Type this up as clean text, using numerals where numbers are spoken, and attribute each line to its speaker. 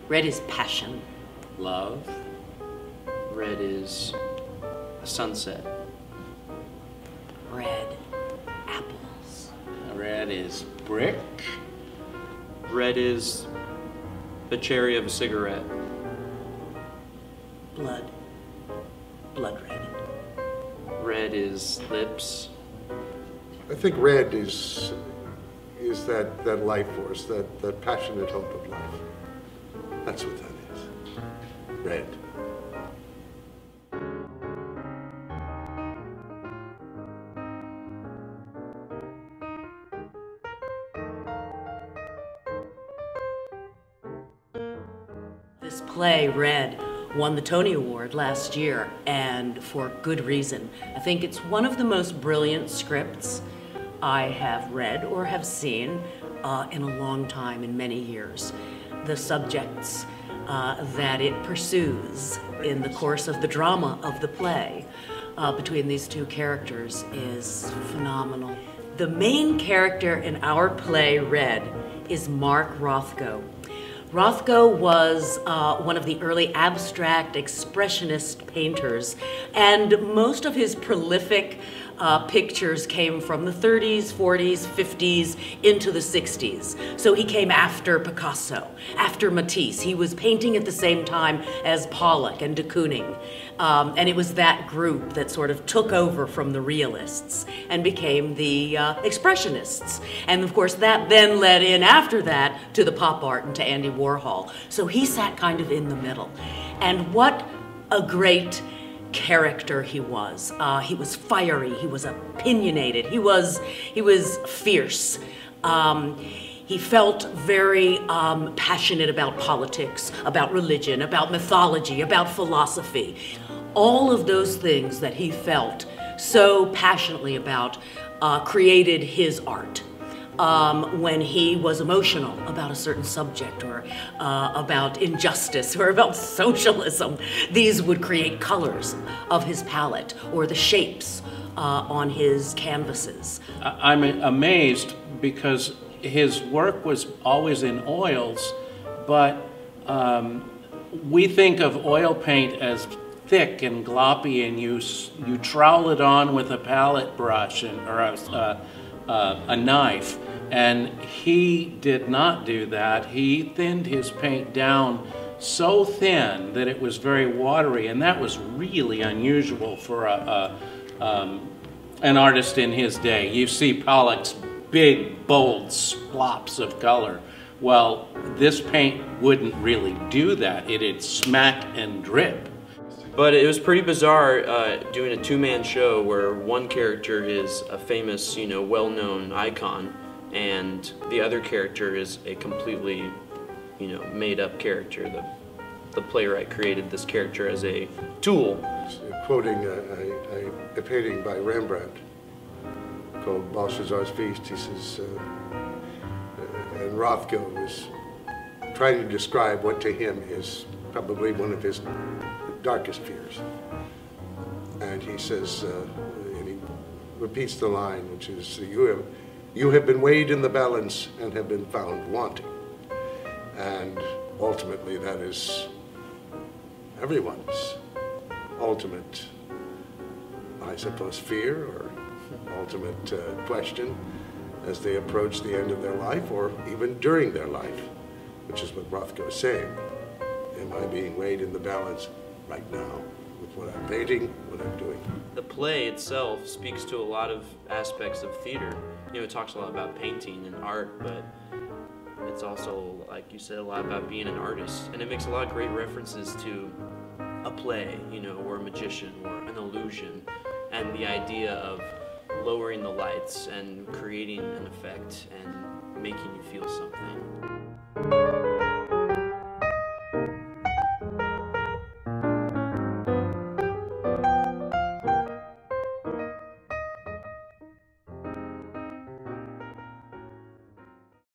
Speaker 1: Red is passion.
Speaker 2: Love. Red is a sunset.
Speaker 1: Red, apples.
Speaker 2: Red is brick.
Speaker 3: Red is the cherry of a cigarette.
Speaker 1: Blood. Blood red.
Speaker 3: Red is lips.
Speaker 4: I think red is that life force, that passionate hope of life. That's what that is. Red.
Speaker 1: This play, Red, won the Tony Award last year, and for good reason. I think it's one of the most brilliant scripts I have read or have seen in a long time, in many years. The subjects that it pursues in the course of the drama of the play between these two characters is phenomenal. The main character in our play, Red, is Mark Rothko. Rothko was one of the early abstract expressionist painters, and most of his prolific pictures came from the 30s, 40s, 50s, into the 60s. So he came after Picasso, after Matisse. He was painting at the same time as Pollock and de Kooning. And it was that group that sort of took over from the realists and became the expressionists. And of course that then led in after that to the pop art and to Andy Warhol. So he sat kind of in the middle. And what a great character he was. He was fiery, he was opinionated, he was fierce. He felt very passionate about politics, about religion, about mythology, about philosophy. All of those things that he felt so passionately about created his art. When he was emotional about a certain subject or about injustice or about socialism, these would create colors of his palette or the shapes on his canvases.
Speaker 2: I'm amazed because his work was always in oils, but we think of oil paint as thick and gloppy, and you trowel it on with a palette brush or a knife. And he did not do that. He thinned his paint down so thin that it was very watery, and that was really unusual for an artist in his day. You see Pollock's big, bold splops of color. Well, this paint wouldn't really do that. It'd smack and drip.
Speaker 3: But it was pretty bizarre doing a two-man show where one character is a famous, well-known icon, and the other character is a completely, made-up character. The playwright created this character as a tool.
Speaker 4: Quoting a painting by Rembrandt called Belshazzar's Feast, he says, and Rothko is trying to describe what to him is probably one of his darkest fears. And he says, and he repeats the line, which is, you have been weighed in the balance and have been found wanting. And ultimately that is everyone's ultimate, I suppose, fear or ultimate question as they approach the end of their life or even during their life, which is what Rothko is saying. Am I being weighed in the balance right now with what I'm painting, what I'm doing?
Speaker 3: The play itself speaks to a lot of aspects of theater. It talks a lot about painting and art, but it's also, like you said, a lot about being an artist. And it makes a lot of great references to a play, or a magician, or an illusion, and the idea of lowering the lights and creating an effect and making you feel something.